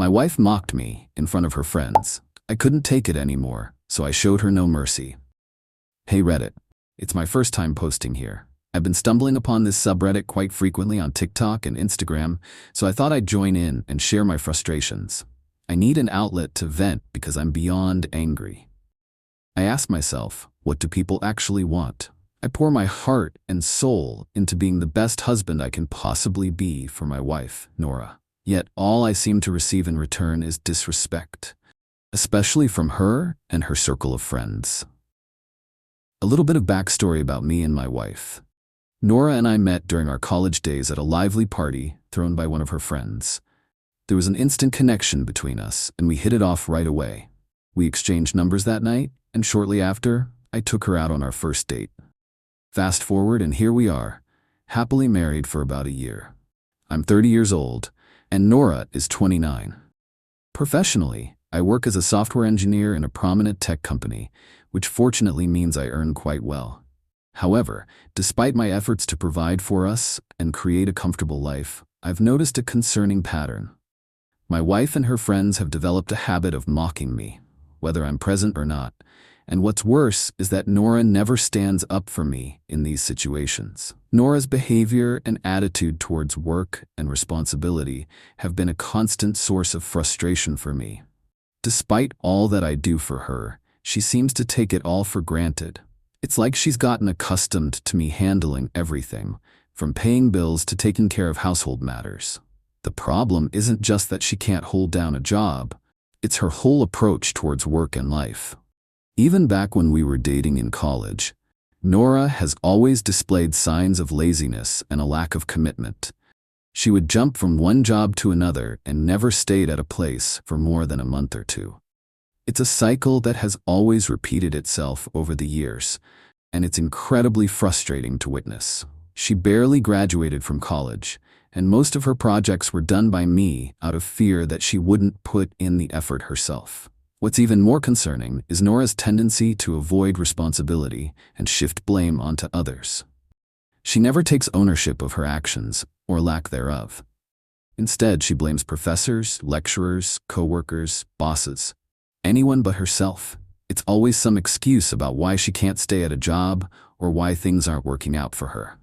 My wife mocked me in front of her friends. I couldn't take it anymore, so I showed her no mercy. Hey Reddit. It's my first time posting here. I've been stumbling upon this subreddit quite frequently on TikTok and Instagram, so I thought I'd join in and share my frustrations. I need an outlet to vent because I'm beyond angry. I ask myself, what do people actually want? I pour my heart and soul into being the best husband I can possibly be for my wife, Nora. Yet all I seem to receive in return is disrespect, especially from her and her circle of friends. A little bit of backstory about me and my wife. Nora and I met during our college days at a lively party thrown by one of her friends. There was an instant connection between us, and we hit it off right away. We exchanged numbers that night, and shortly after, I took her out on our first date. Fast forward, and here we are, happily married for about a year. I'm 30 years old, and Nora is 29. Professionally, I work as a software engineer in a prominent tech company, which fortunately means I earn quite well. However, despite my efforts to provide for us and create a comfortable life, I've noticed a concerning pattern. My wife and her friends have developed a habit of mocking me, whether I'm present or not, and what's worse is that Nora never stands up for me in these situations. Nora's behavior and attitude towards work and responsibility have been a constant source of frustration for me. Despite all that I do for her, she seems to take it all for granted. It's like she's gotten accustomed to me handling everything, from paying bills to taking care of household matters. The problem isn't just that she can't hold down a job, it's her whole approach towards work and life. Even back when we were dating in college, Nora has always displayed signs of laziness and a lack of commitment. She would jump from one job to another and never stayed at a place for more than a month or two. It's a cycle that has always repeated itself over the years, and it's incredibly frustrating to witness. She barely graduated from college, and most of her projects were done by me out of fear that she wouldn't put in the effort herself. What's even more concerning is Nora's tendency to avoid responsibility and shift blame onto others. She never takes ownership of her actions or lack thereof. Instead, she blames professors, lecturers, coworkers, bosses, anyone but herself. It's always some excuse about why she can't stay at a job or why things aren't working out for her.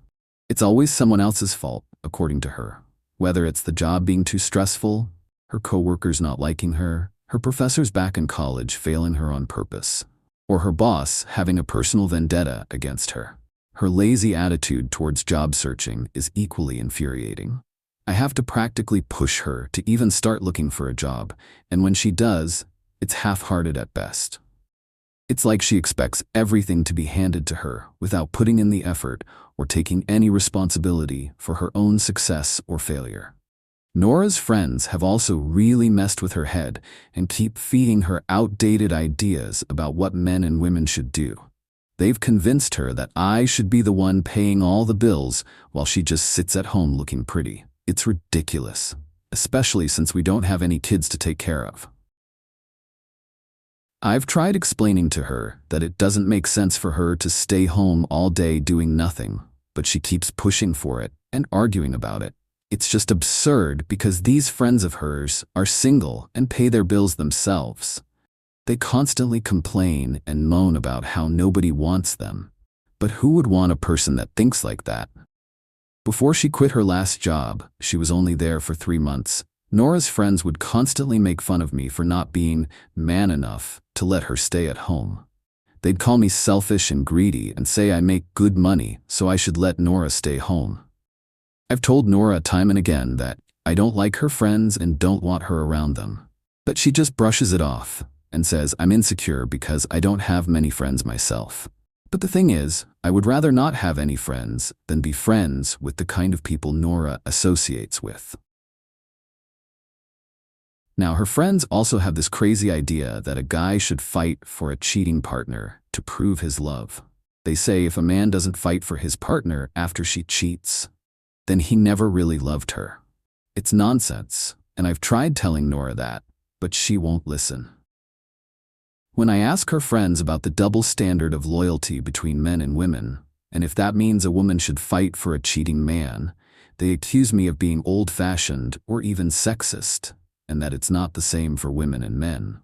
It's always someone else's fault, according to her. Whether it's the job being too stressful, her coworkers not liking her, her professors back in college failing her on purpose, or her boss having a personal vendetta against her. Her lazy attitude towards job searching is equally infuriating. I have to practically push her to even start looking for a job, and when she does, it's half-hearted at best. It's like she expects everything to be handed to her without putting in the effort or taking any responsibility for her own success or failure. Nora's friends have also really messed with her head and keep feeding her outdated ideas about what men and women should do. They've convinced her that I should be the one paying all the bills while she just sits at home looking pretty. It's ridiculous, especially since we don't have any kids to take care of. I've tried explaining to her that it doesn't make sense for her to stay home all day doing nothing, but she keeps pushing for it and arguing about it. It's just absurd because these friends of hers are single and pay their bills themselves. They constantly complain and moan about how nobody wants them. But who would want a person that thinks like that? Before she quit her last job, she was only there for 3 months, Nora's friends would constantly make fun of me for not being man enough to let her stay at home. They'd call me selfish and greedy and say I make good money, so I should let Nora stay home. I've told Nora time and again that I don't like her friends and don't want her around them. But she just brushes it off and says I'm insecure because I don't have many friends myself. But the thing is, I would rather not have any friends than be friends with the kind of people Nora associates with. Now, her friends also have this crazy idea that a guy should fight for a cheating partner to prove his love. They say if a man doesn't fight for his partner after she cheats, then he never really loved her. It's nonsense, and I've tried telling Nora that, but she won't listen. When I ask her friends about the double standard of loyalty between men and women, and if that means a woman should fight for a cheating man, they accuse me of being old-fashioned or even sexist, and that it's not the same for women and men.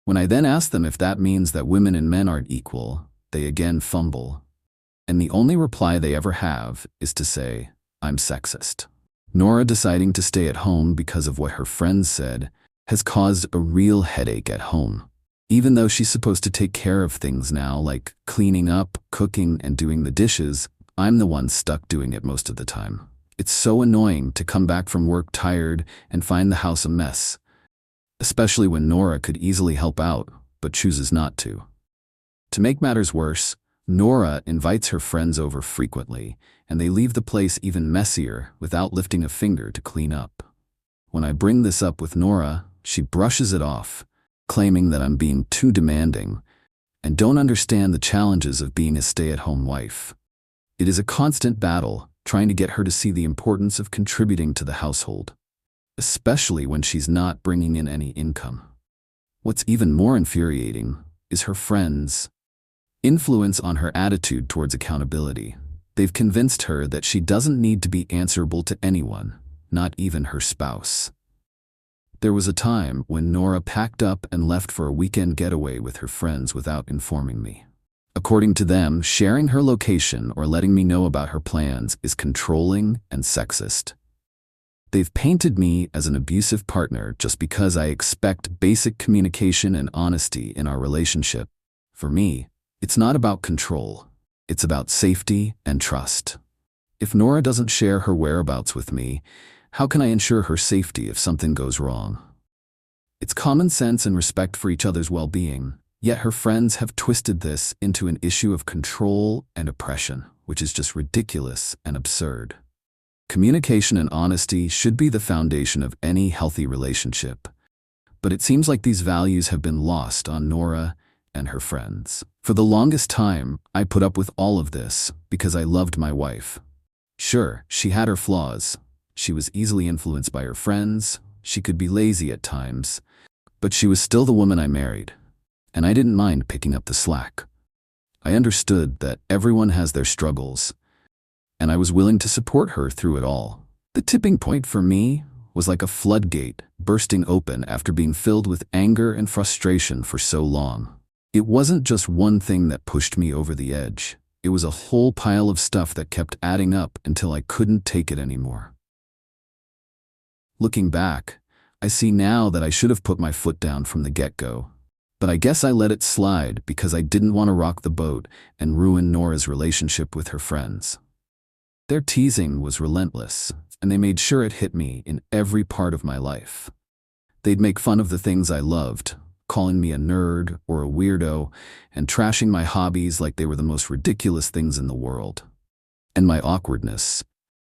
When I then ask them if that means that women and men aren't equal, they again fumble. And the only reply they ever have is to say, "I'm sexist." Nora deciding to stay at home because of what her friends said has caused a real headache at home. Even though she's supposed to take care of things now, like cleaning up, cooking, and doing the dishes, I'm the one stuck doing it most of the time. It's so annoying to come back from work tired and find the house a mess, especially when Nora could easily help out, but chooses not to. To make matters worse, Nora invites her friends over frequently, and they leave the place even messier without lifting a finger to clean up. When I bring this up with Nora, she brushes it off, claiming that I'm being too demanding and don't understand the challenges of being a stay-at-home wife. It is a constant battle trying to get her to see the importance of contributing to the household, especially when she's not bringing in any income. What's even more infuriating is her friends' influence on her attitude towards accountability. They've convinced her that she doesn't need to be answerable to anyone, not even her spouse. There was a time when Nora packed up and left for a weekend getaway with her friends without informing me. According to them, sharing her location or letting me know about her plans is controlling and sexist. They've painted me as an abusive partner just because I expect basic communication and honesty in our relationship. For me, it's not about control. It's about safety and trust. If Nora doesn't share her whereabouts with me, how can I ensure her safety if something goes wrong? It's common sense and respect for each other's well-being, yet her friends have twisted this into an issue of control and oppression, which is just ridiculous and absurd. Communication and honesty should be the foundation of any healthy relationship, but it seems like these values have been lost on Nora and her friends. For the longest time, I put up with all of this because I loved my wife. Sure, she had her flaws. She was easily influenced by her friends, she could be lazy at times, but she was still the woman I married, and I didn't mind picking up the slack. I understood that everyone has their struggles, and I was willing to support her through it all. The tipping point for me was like a floodgate bursting open after being filled with anger and frustration for so long. It wasn't just one thing that pushed me over the edge. It was a whole pile of stuff that kept adding up until I couldn't take it anymore. Looking back, I see now that I should have put my foot down from the get-go. But I guess I let it slide because I didn't want to rock the boat and ruin Nora's relationship with her friends. Their teasing was relentless, and they made sure it hit me in every part of my life. They'd make fun of the things I loved, calling me a nerd or a weirdo, and trashing my hobbies like they were the most ridiculous things in the world. And my awkwardness.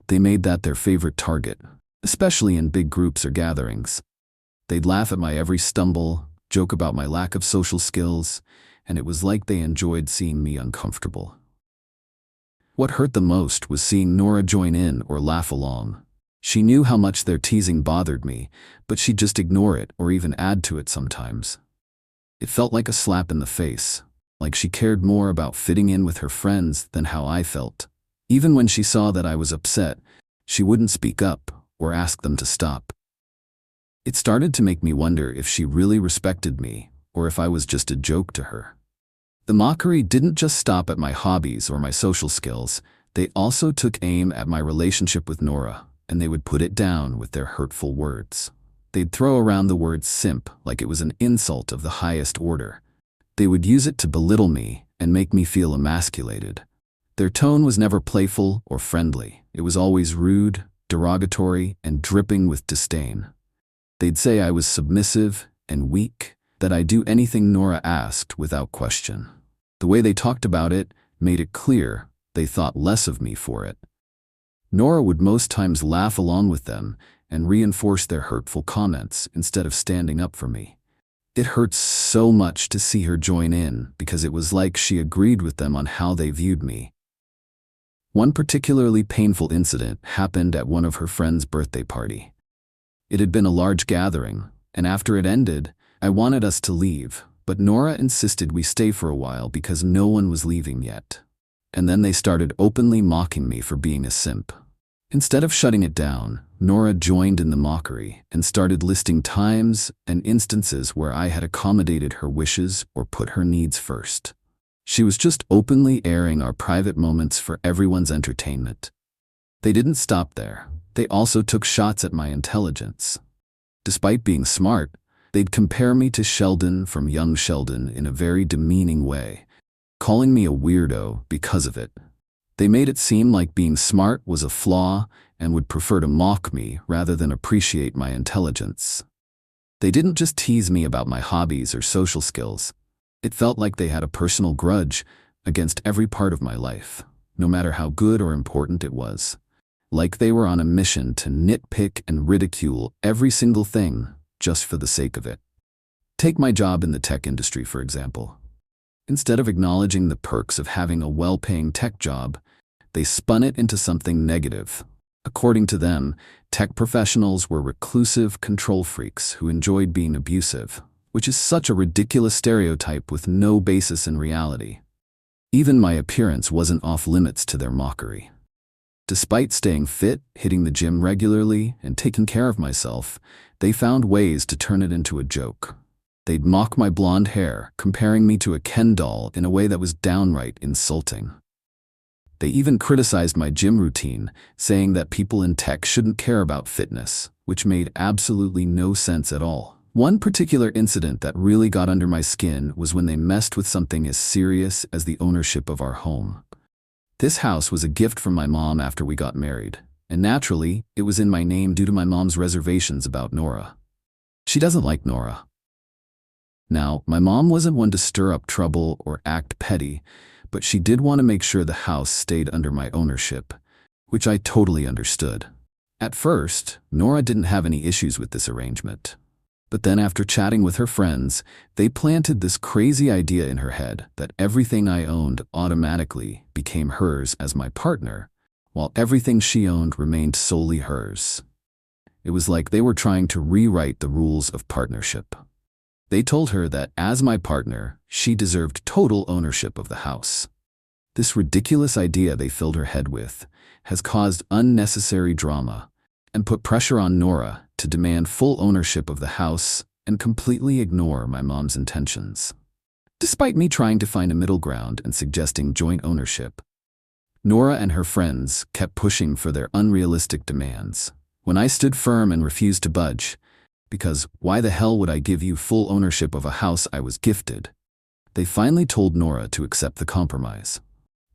They made that their favorite target, especially in big groups or gatherings. They'd laugh at my every stumble, joke about my lack of social skills, and it was like they enjoyed seeing me uncomfortable. What hurt the most was seeing Nora join in or laugh along. She knew how much their teasing bothered me, but she'd just ignore it or even add to it sometimes. It felt like a slap in the face, like she cared more about fitting in with her friends than how I felt. Even when she saw that I was upset, she wouldn't speak up or ask them to stop. It started to make me wonder if she really respected me or if I was just a joke to her. The mockery didn't just stop at my hobbies or my social skills. They also took aim at my relationship with Nora, and they would put it down with their hurtful words. They'd throw around the word simp like it was an insult of the highest order. They would use it to belittle me and make me feel emasculated. Their tone was never playful or friendly. It was always rude, derogatory, and dripping with disdain. They'd say I was submissive and weak, that I'd do anything Nora asked without question. The way they talked about it made it clear they thought less of me for it. Nora would most times laugh along with them and reinforce their hurtful comments instead of standing up for me. It hurt so much to see her join in because it was like she agreed with them on how they viewed me. One particularly painful incident happened at one of her friends' birthday party. It had been a large gathering, and after it ended, I wanted us to leave, but Nora insisted we stay for a while because no one was leaving yet. And then they started openly mocking me for being a simp. Instead of shutting it down, Nora joined in the mockery and started listing times and instances where I had accommodated her wishes or put her needs first. She was just openly airing our private moments for everyone's entertainment. They didn't stop there. They also took shots at my intelligence. Despite being smart, they'd compare me to Sheldon from Young Sheldon in a very demeaning way, calling me a weirdo because of it. They made it seem like being smart was a flaw and would prefer to mock me rather than appreciate my intelligence. They didn't just tease me about my hobbies or social skills. It felt like they had a personal grudge against every part of my life, no matter how good or important it was. Like they were on a mission to nitpick and ridicule every single thing just for the sake of it. Take my job in the tech industry, for example. Instead of acknowledging the perks of having a well-paying tech job, they spun it into something negative. According to them, tech professionals were reclusive control freaks who enjoyed being abusive, which is such a ridiculous stereotype with no basis in reality. Even my appearance wasn't off limits to their mockery. Despite staying fit, hitting the gym regularly, and taking care of myself, they found ways to turn it into a joke. They'd mock my blonde hair, comparing me to a Ken doll in a way that was downright insulting. They even criticized my gym routine, saying that people in tech shouldn't care about fitness, which made absolutely no sense at all. One particular incident that really got under my skin was when they messed with something as serious as the ownership of our home. This house was a gift from my mom after we got married, and naturally, it was in my name due to my mom's reservations about Nora. She doesn't like Nora. Now, my mom wasn't one to stir up trouble or act petty, but she did want to make sure the house stayed under my ownership, which I totally understood. At first, Nora didn't have any issues with this arrangement. But then after chatting with her friends, they planted this crazy idea in her head that everything I owned automatically became hers as my partner, while everything she owned remained solely hers. It was like they were trying to rewrite the rules of partnership. They told her that as my partner, she deserved total ownership of the house. This ridiculous idea they filled her head with has caused unnecessary drama and put pressure on Nora to demand full ownership of the house and completely ignore my mom's intentions. Despite me trying to find a middle ground and suggesting joint ownership, Nora and her friends kept pushing for their unrealistic demands. When I stood firm and refused to budge, because why the hell would I give you full ownership of a house I was gifted? They finally told Nora to accept the compromise.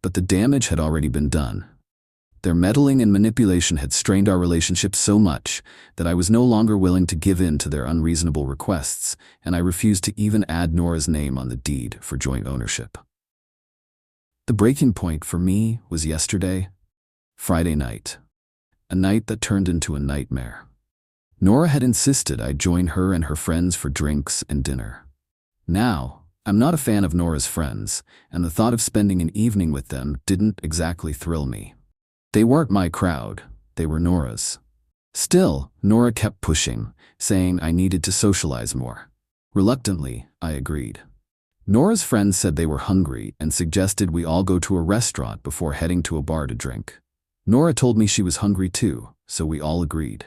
But the damage had already been done. Their meddling and manipulation had strained our relationship so much that I was no longer willing to give in to their unreasonable requests, and I refused to even add Nora's name on the deed for joint ownership. The breaking point for me was yesterday, Friday night, a night that turned into a nightmare. Nora had insisted I join her and her friends for drinks and dinner. Now, I'm not a fan of Nora's friends, and the thought of spending an evening with them didn't exactly thrill me. They weren't my crowd, they were Nora's. Still, Nora kept pushing, saying I needed to socialize more. Reluctantly, I agreed. Nora's friends said they were hungry and suggested we all go to a restaurant before heading to a bar to drink. Nora told me she was hungry too, so we all agreed.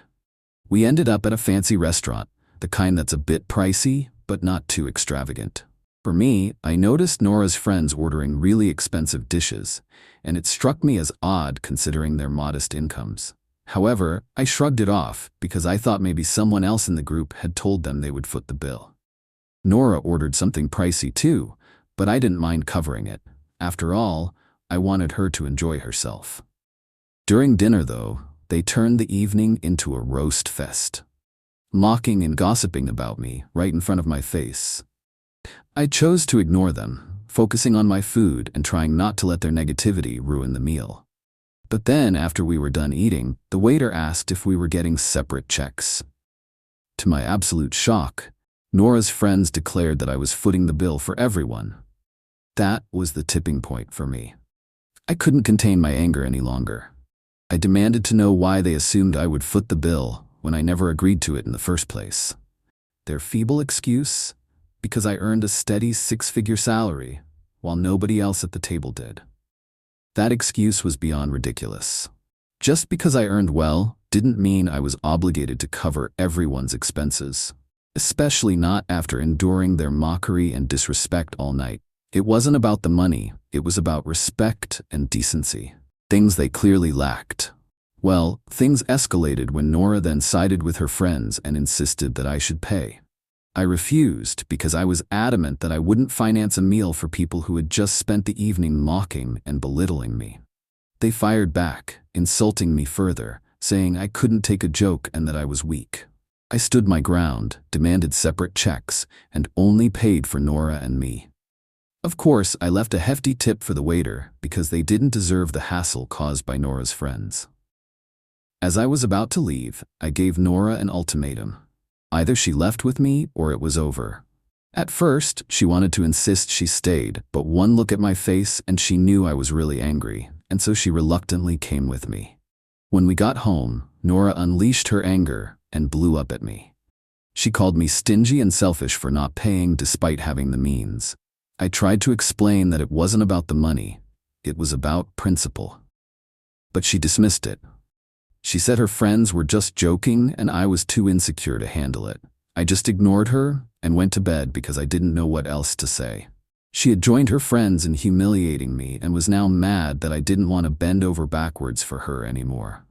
We ended up at a fancy restaurant, the kind that's a bit pricey, but not too extravagant. For me, I noticed Nora's friends ordering really expensive dishes, and it struck me as odd considering their modest incomes. However, I shrugged it off because I thought maybe someone else in the group had told them they would foot the bill. Nora ordered something pricey too, but I didn't mind covering it. After all, I wanted her to enjoy herself. During dinner, though, they turned the evening into a roast fest, mocking and gossiping about me right in front of my face. I chose to ignore them, focusing on my food and trying not to let their negativity ruin the meal. But then, after we were done eating, the waiter asked if we were getting separate checks. To my absolute shock, Nora's friends declared that I was footing the bill for everyone. That was the tipping point for me. I couldn't contain my anger any longer. I demanded to know why they assumed I would foot the bill when I never agreed to it in the first place. Their feeble excuse? Because I earned a steady six-figure salary, while nobody else at the table did. That excuse was beyond ridiculous. Just because I earned well didn't mean I was obligated to cover everyone's expenses, especially not after enduring their mockery and disrespect all night. It wasn't about the money, it was about respect and decency, things they clearly lacked. Well, things escalated when Nora then sided with her friends and insisted that I should pay. I refused because I was adamant that I wouldn't finance a meal for people who had just spent the evening mocking and belittling me. They fired back, insulting me further, saying I couldn't take a joke and that I was weak. I stood my ground, demanded separate checks, and only paid for Nora and me. Of course, I left a hefty tip for the waiter because they didn't deserve the hassle caused by Nora's friends. As I was about to leave, I gave Nora an ultimatum. Either she left with me or it was over. At first, she wanted to insist she stayed, but one look at my face and she knew I was really angry, and so she reluctantly came with me. When we got home, Nora unleashed her anger and blew up at me. She called me stingy and selfish for not paying despite having the means. I tried to explain that it wasn't about the money, it was about principle. But she dismissed it. She said her friends were just joking and I was too insecure to handle it. I just ignored her and went to bed because I didn't know what else to say. She had joined her friends in humiliating me and was now mad that I didn't want to bend over backwards for her anymore.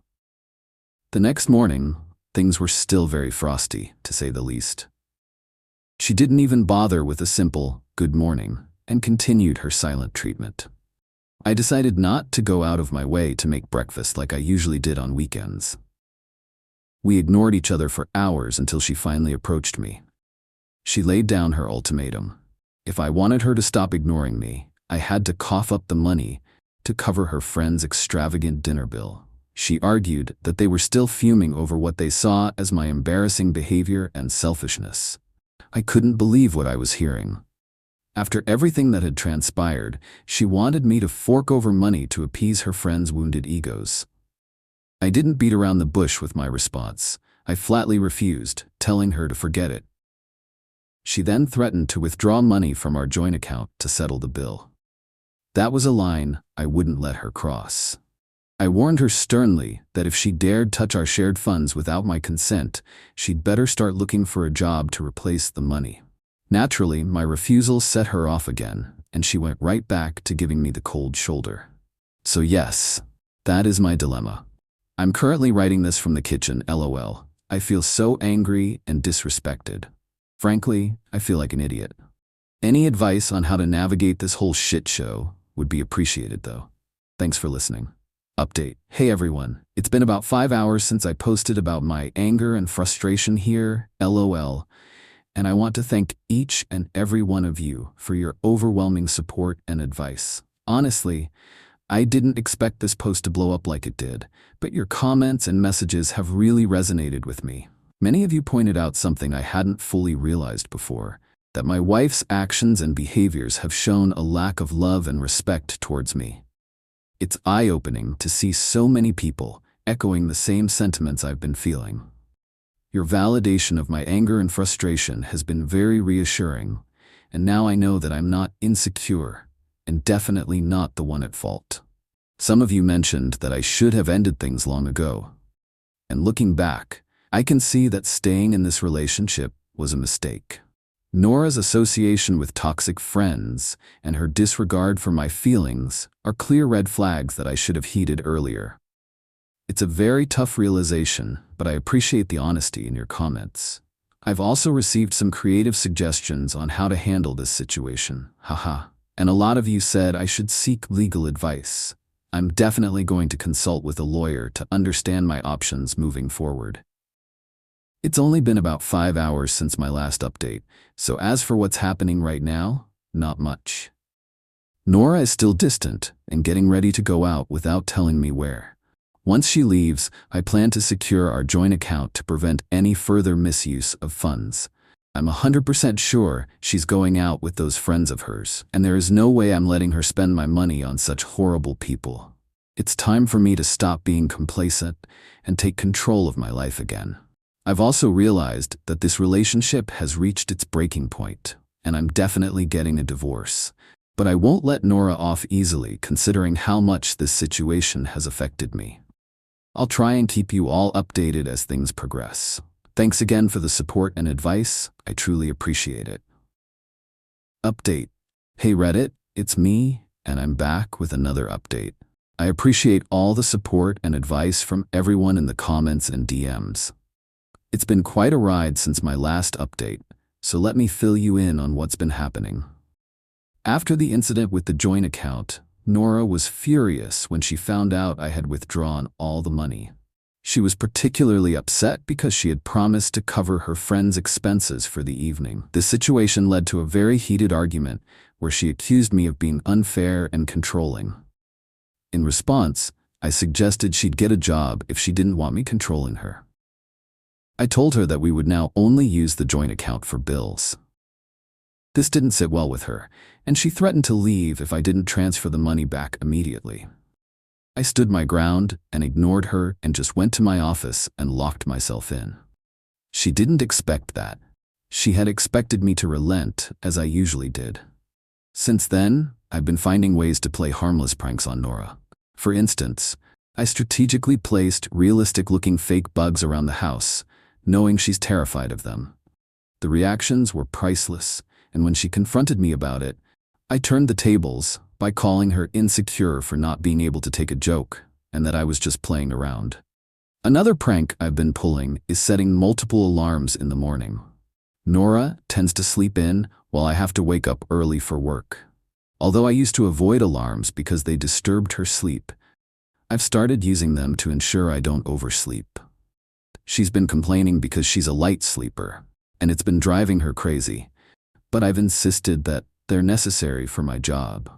The next morning, things were still very frosty, to say the least. She didn't even bother with a simple good morning and continued her silent treatment. I decided not to go out of my way to make breakfast like I usually did on weekends. We ignored each other for hours until she finally approached me. She laid down her ultimatum. If I wanted her to stop ignoring me, I had to cough up the money to cover her friend's extravagant dinner bill. She argued that they were still fuming over what they saw as my embarrassing behavior and selfishness. I couldn't believe what I was hearing. After everything that had transpired, she wanted me to fork over money to appease her friends' wounded egos. I didn't beat around the bush with my response. I flatly refused, telling her to forget it. She then threatened to withdraw money from our joint account to settle the bill. That was a line I wouldn't let her cross. I warned her sternly that if she dared touch our shared funds without my consent, she'd better start looking for a job to replace the money. Naturally, my refusal set her off again, and she went right back to giving me the cold shoulder. So yes, that is my dilemma. I'm currently writing this from the kitchen, LOL. I feel so angry and disrespected. Frankly, I feel like an idiot. Any advice on how to navigate this whole shit show would be appreciated though. Thanks for listening. Update. Hey everyone, it's been about 5 hours since I posted about my anger and frustration here, LOL. And I want to thank each and every one of you for your overwhelming support and advice. Honestly, I didn't expect this post to blow up like it did, but your comments and messages have really resonated with me. Many of you pointed out something I hadn't fully realized before, that my wife's actions and behaviors have shown a lack of love and respect towards me. It's eye-opening to see so many people echoing the same sentiments I've been feeling. Your validation of my anger and frustration has been very reassuring, and now I know that I'm not insecure and definitely not the one at fault. Some of you mentioned that I should have ended things long ago. And looking back, I can see that staying in this relationship was a mistake. Nora's association with toxic friends and her disregard for my feelings are clear red flags that I should have heeded earlier. It's a very tough realization, but I appreciate the honesty in your comments. I've also received some creative suggestions on how to handle this situation, haha. And a lot of you said I should seek legal advice. I'm definitely going to consult with a lawyer to understand my options moving forward. It's only been about 5 hours since my last update, so as for what's happening right now, not much. Nora is still distant and getting ready to go out without telling me where. Once she leaves, I plan to secure our joint account to prevent any further misuse of funds. I'm 100% sure she's going out with those friends of hers, and there is no way I'm letting her spend my money on such horrible people. It's time for me to stop being complacent and take control of my life again. I've also realized that this relationship has reached its breaking point, and I'm definitely getting a divorce. But I won't let Nora off easily considering how much this situation has affected me. I'll try and keep you all updated as things progress. Thanks again for the support and advice. I truly appreciate it. Update. Hey Reddit, it's me, and I'm back with another update. I appreciate all the support and advice from everyone in the comments and DMs. It's been quite a ride since my last update, so let me fill you in on what's been happening. After the incident with the joint account, Nora was furious when she found out I had withdrawn all the money. She was particularly upset because she had promised to cover her friend's expenses for the evening. This situation led to a very heated argument where she accused me of being unfair and controlling. In response, I suggested she'd get a job if she didn't want me controlling her. I told her that we would now only use the joint account for bills. This didn't sit well with her, and she threatened to leave if I didn't transfer the money back immediately. I stood my ground and ignored her and just went to my office and locked myself in. She didn't expect that. She had expected me to relent, as I usually did. Since then, I've been finding ways to play harmless pranks on Nora. For instance, I strategically placed realistic-looking fake bugs around the house, knowing she's terrified of them. The reactions were priceless, and when she confronted me about it, I turned the tables by calling her insecure for not being able to take a joke, and that I was just playing around. Another prank I've been pulling is setting multiple alarms in the morning. Nora tends to sleep in while I have to wake up early for work. Although I used to avoid alarms because they disturbed her sleep, I've started using them to ensure I don't oversleep. She's been complaining because she's a light sleeper, and it's been driving her crazy, but I've insisted that they're necessary for my job.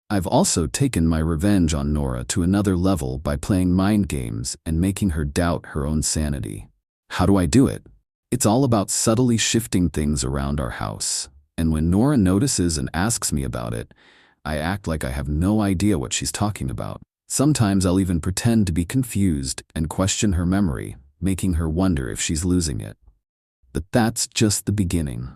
I've also taken my revenge on Nora to another level by playing mind games and making her doubt her own sanity. How do I do it? It's all about subtly shifting things around our house, and when Nora notices and asks me about it, I act like I have no idea what she's talking about. Sometimes I'll even pretend to be confused and question her memory, making her wonder if she's losing it. But that's just the beginning.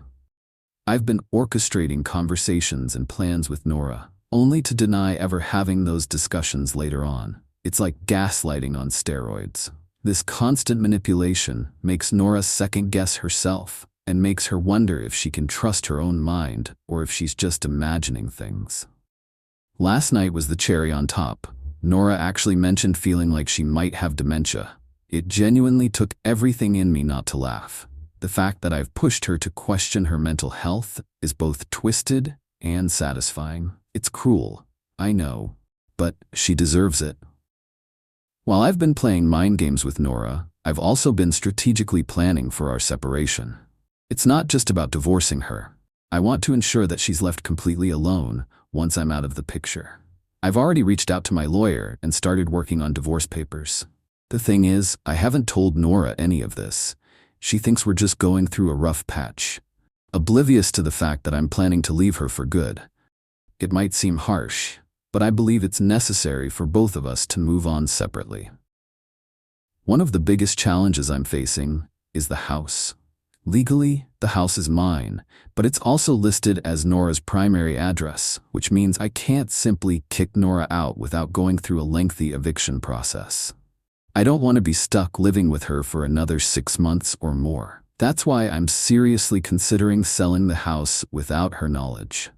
I've been orchestrating conversations and plans with Nora, only to deny ever having those discussions later on. It's like gaslighting on steroids. This constant manipulation makes Nora second-guess herself and makes her wonder if she can trust her own mind or if she's just imagining things. Last night was the cherry on top. Nora actually mentioned feeling like she might have dementia. It genuinely took everything in me not to laugh. The fact that I've pushed her to question her mental health is both twisted and satisfying. It's cruel, I know, but she deserves it. While I've been playing mind games with Nora, I've also been strategically planning for our separation. It's not just about divorcing her. I want to ensure that she's left completely alone once I'm out of the picture. I've already reached out to my lawyer and started working on divorce papers. The thing is, I haven't told Nora any of this. She thinks we're just going through a rough patch, oblivious to the fact that I'm planning to leave her for good. It might seem harsh, but I believe it's necessary for both of us to move on separately. One of the biggest challenges I'm facing is the house. Legally, the house is mine, but it's also listed as Nora's primary address, which means I can't simply kick Nora out without going through a lengthy eviction process. I don't want to be stuck living with her for another 6 months or more. That's why I'm seriously considering selling the house without her knowledge.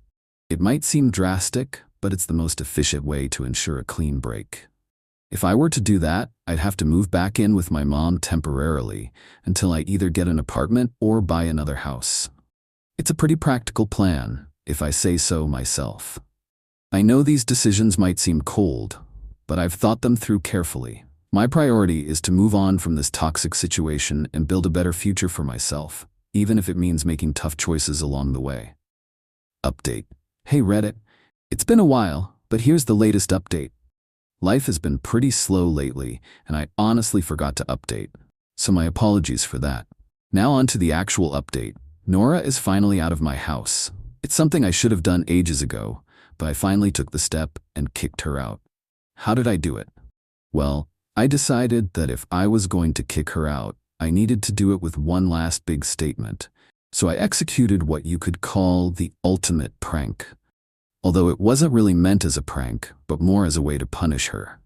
It might seem drastic, but it's the most efficient way to ensure a clean break. If I were to do that, I'd have to move back in with my mom temporarily until I either get an apartment or buy another house. It's a pretty practical plan, if I say so myself. I know these decisions might seem cold, but I've thought them through carefully. My priority is to move on from this toxic situation and build a better future for myself, even if it means making tough choices along the way. Update. Hey Reddit, it's been a while, but here's the latest update. Life has been pretty slow lately, and I honestly forgot to update, so my apologies for that. Now on to the actual update. Nora is finally out of my house. It's something I should have done ages ago, but I finally took the step and kicked her out. How did I do it? Well, I decided that if I was going to kick her out, I needed to do it with one last big statement. So I executed what you could call the ultimate prank. Although it wasn't really meant as a prank, but more as a way to punish her.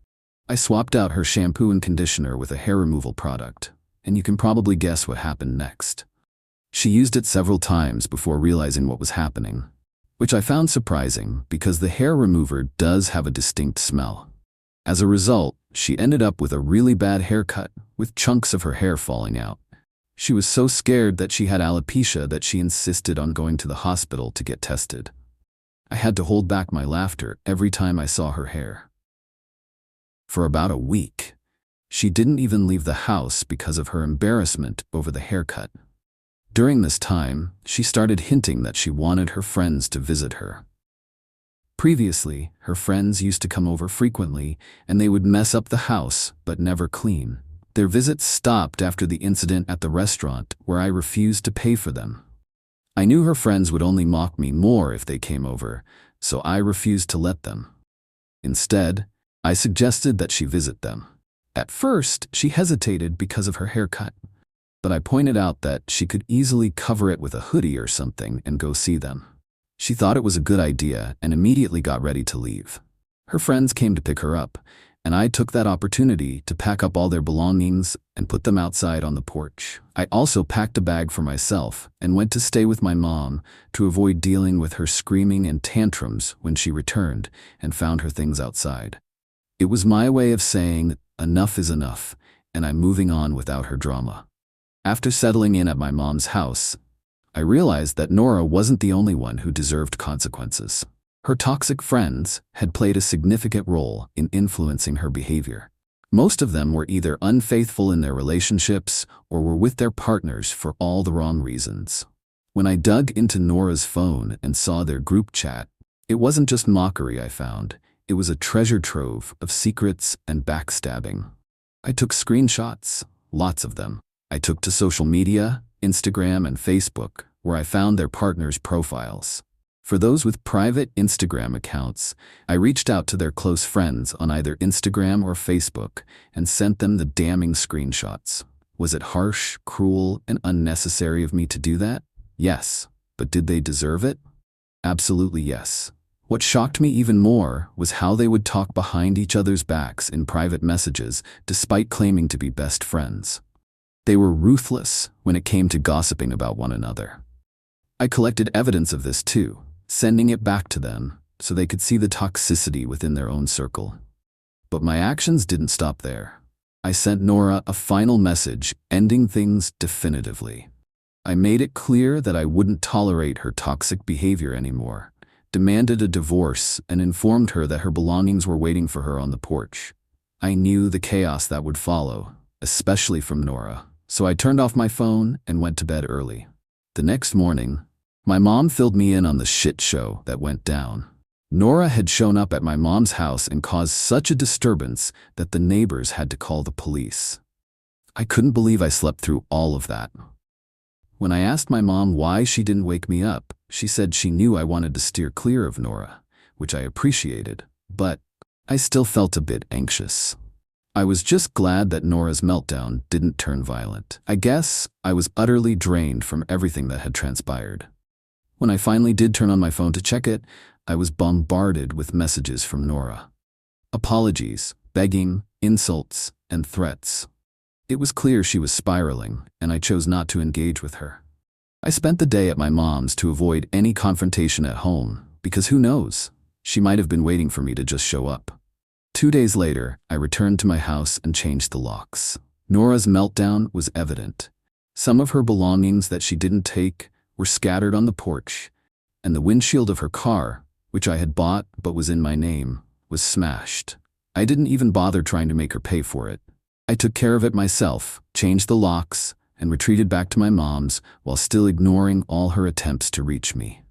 I swapped out her shampoo and conditioner with a hair removal product, and you can probably guess what happened next. She used it several times before realizing what was happening, which I found surprising because the hair remover does have a distinct smell. As a result, she ended up with a really bad haircut, with chunks of her hair falling out. She was so scared that she had alopecia that she insisted on going to the hospital to get tested. I had to hold back my laughter every time I saw her hair. For about a week, she didn't even leave the house because of her embarrassment over the haircut. During this time, she started hinting that she wanted her friends to visit her. Previously, her friends used to come over frequently, and they would mess up the house but never clean. Their visits stopped after the incident at the restaurant where I refused to pay for them. I knew her friends would only mock me more if they came over, so I refused to let them. Instead, I suggested that she visit them. At first, she hesitated because of her haircut, but I pointed out that she could easily cover it with a hoodie or something and go see them. She thought it was a good idea and immediately got ready to leave. Her friends came to pick her up, and I took that opportunity to pack up all their belongings and put them outside on the porch. I also packed a bag for myself and went to stay with my mom to avoid dealing with her screaming and tantrums when she returned and found her things outside. It was my way of saying, enough is enough, and I'm moving on without her drama. After settling in at my mom's house, I realized that Nora wasn't the only one who deserved consequences. Her toxic friends had played a significant role in influencing her behavior. Most of them were either unfaithful in their relationships or were with their partners for all the wrong reasons. When I dug into Nora's phone and saw their group chat, it wasn't just mockery I found. It was a treasure trove of secrets and backstabbing. I took screenshots, lots of them. I took to social media, Instagram and Facebook, where I found their partners' profiles. For those with private Instagram accounts, I reached out to their close friends on either Instagram or Facebook and sent them the damning screenshots. Was it harsh, cruel, and unnecessary of me to do that? Yes. But did they deserve it? Absolutely yes. What shocked me even more was how they would talk behind each other's backs in private messages despite claiming to be best friends. They were ruthless when it came to gossiping about one another. I collected evidence of this too, sending it back to them so they could see the toxicity within their own circle. But my actions didn't stop there. I sent Nora a final message ending things definitively. I made it clear that I wouldn't tolerate her toxic behavior anymore, demanded a divorce, and informed her that her belongings were waiting for her on the porch. I knew the chaos that would follow, especially from Nora, so I turned off my phone and went to bed early. The next morning, my mom filled me in on the shit show that went down. Nora had shown up at my mom's house and caused such a disturbance that the neighbors had to call the police. I couldn't believe I slept through all of that. When I asked my mom why she didn't wake me up, she said she knew I wanted to steer clear of Nora, which I appreciated, but I still felt a bit anxious. I was just glad that Nora's meltdown didn't turn violent. I guess I was utterly drained from everything that had transpired. When I finally did turn on my phone to check it, I was bombarded with messages from Nora. Apologies, begging, insults, and threats. It was clear she was spiraling, and I chose not to engage with her. I spent the day at my mom's to avoid any confrontation at home, because who knows, she might have been waiting for me to just show up. 2 days later, I returned to my house and changed the locks. Nora's meltdown was evident. Some of her belongings that she didn't take were scattered on the porch, and the windshield of her car, which I had bought but was in my name, was smashed. I didn't even bother trying to make her pay for it. I took care of it myself, changed the locks, and retreated back to my mom's while still ignoring all her attempts to reach me.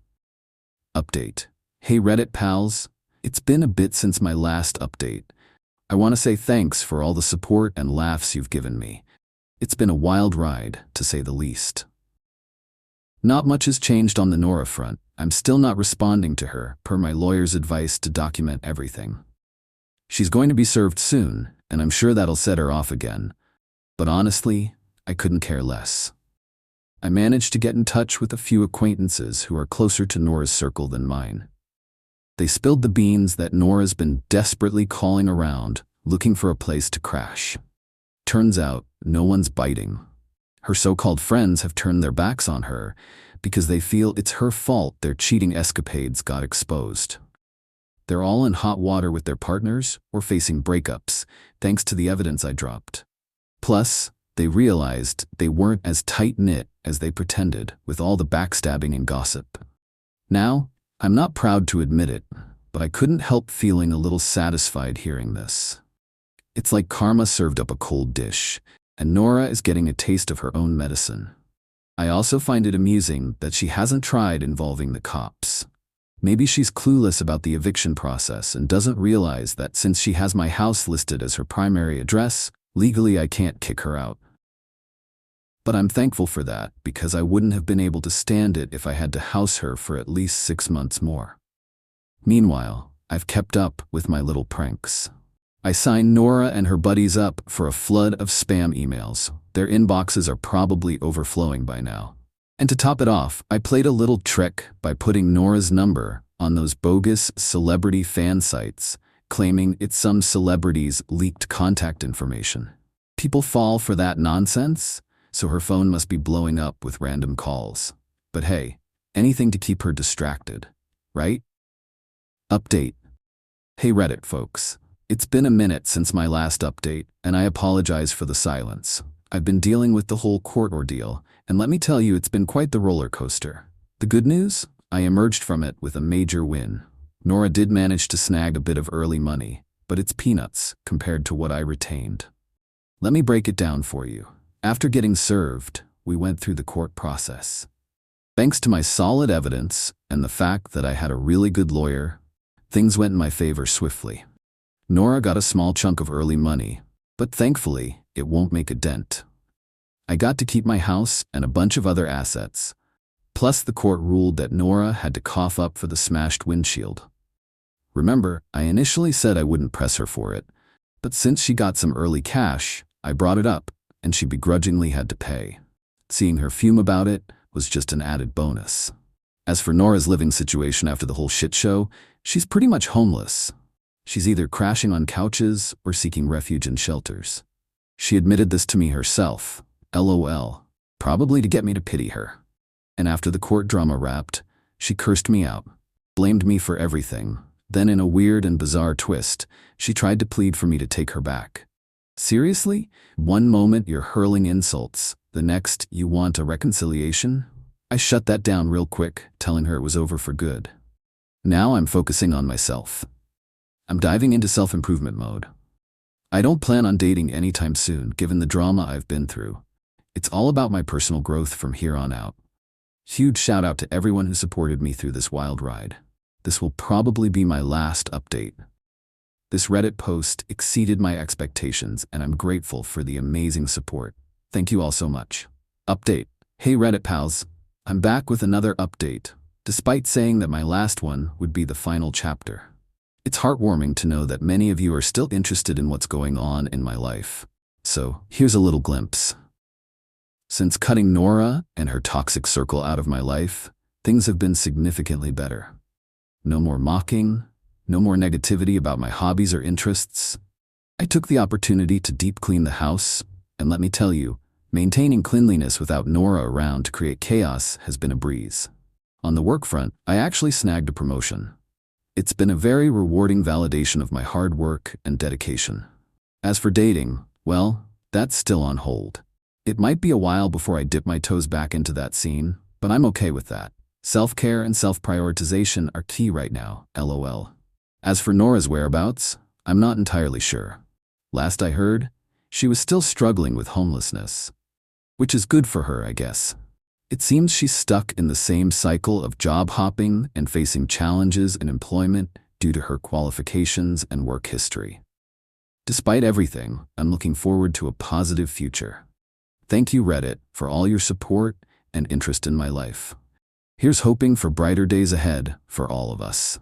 Update. Hey Reddit pals, it's been a bit since my last update. I want to say thanks for all the support and laughs you've given me. It's been a wild ride, to say the least. Not much has changed on the Nora front. I'm still not responding to her, per my lawyer's advice to document everything. She's going to be served soon, and I'm sure that'll set her off again. But honestly, I couldn't care less. I managed to get in touch with a few acquaintances who are closer to Nora's circle than mine. They spilled the beans that Nora's been desperately calling around, looking for a place to crash. Turns out, no one's biting. Her so-called friends have turned their backs on her because they feel it's her fault their cheating escapades got exposed. They're all in hot water with their partners or facing breakups, thanks to the evidence I dropped. Plus, they realized they weren't as tight-knit as they pretended with all the backstabbing and gossip. Now, I'm not proud to admit it, but I couldn't help feeling a little satisfied hearing this. It's like karma served up a cold dish, and Nora is getting a taste of her own medicine. I also find it amusing that she hasn't tried involving the cops. Maybe she's clueless about the eviction process and doesn't realize that since she has my house listed as her primary address, legally I can't kick her out. But I'm thankful for that because I wouldn't have been able to stand it if I had to house her for at least 6 months more. Meanwhile, I've kept up with my little pranks. I signed Nora and her buddies up for a flood of spam emails. Their inboxes are probably overflowing by now. And to top it off, I played a little trick by putting Nora's number on those bogus celebrity fan sites, claiming it's some celebrity's leaked contact information. People fall for that nonsense, so her phone must be blowing up with random calls. But hey, anything to keep her distracted, right? Update. Hey Reddit folks. It's been a minute since my last update, and I apologize for the silence. I've been dealing with the whole court ordeal, and let me tell you, it's been quite the roller coaster. The good news? I emerged from it with a major win. Nora did manage to snag a bit of early money, but it's peanuts compared to what I retained. Let me break it down for you. After getting served, we went through the court process. Thanks to my solid evidence and the fact that I had a really good lawyer, things went in my favor swiftly. Nora got a small chunk of early money, but thankfully, it won't make a dent. I got to keep my house and a bunch of other assets. Plus, the court ruled that Nora had to cough up for the smashed windshield. Remember, I initially said I wouldn't press her for it, but since she got some early cash, I brought it up, and she begrudgingly had to pay. Seeing her fume about it was just an added bonus. As for Nora's living situation after the whole shit show, she's pretty much homeless. She's either crashing on couches or seeking refuge in shelters. She admitted this to me herself, LOL, probably to get me to pity her. And after the court drama wrapped, she cursed me out, blamed me for everything. Then in a weird and bizarre twist, she tried to plead for me to take her back. Seriously? One moment you're hurling insults, the next you want a reconciliation? I shut that down real quick, telling her it was over for good. Now I'm focusing on myself. I'm diving into self-improvement mode. I don't plan on dating anytime soon, given the drama I've been through. It's all about my personal growth from here on out. Huge shout out to everyone who supported me through this wild ride. This will probably be my last update. This Reddit post exceeded my expectations, and I'm grateful for the amazing support. Thank you all so much. Update. Hey Reddit pals, I'm back with another update, despite saying that my last one would be the final chapter. It's heartwarming to know that many of you are still interested in what's going on in my life. So, here's a little glimpse. Since cutting Nora and her toxic circle out of my life, things have been significantly better. No more mocking, no more negativity about my hobbies or interests. I took the opportunity to deep clean the house, and let me tell you, maintaining cleanliness without Nora around to create chaos has been a breeze. On the work front, I actually snagged a promotion. It's been a very rewarding validation of my hard work and dedication. As for dating, well, that's still on hold. It might be a while before I dip my toes back into that scene, but I'm okay with that. Self-care and self-prioritization are key right now, LOL. As for Nora's whereabouts, I'm not entirely sure. Last I heard, she was still struggling with homelessness. Which is good for her, I guess. It seems she's stuck in the same cycle of job hopping and facing challenges in employment due to her qualifications and work history. Despite everything, I'm looking forward to a positive future. Thank you, Reddit, for all your support and interest in my life. Here's hoping for brighter days ahead for all of us.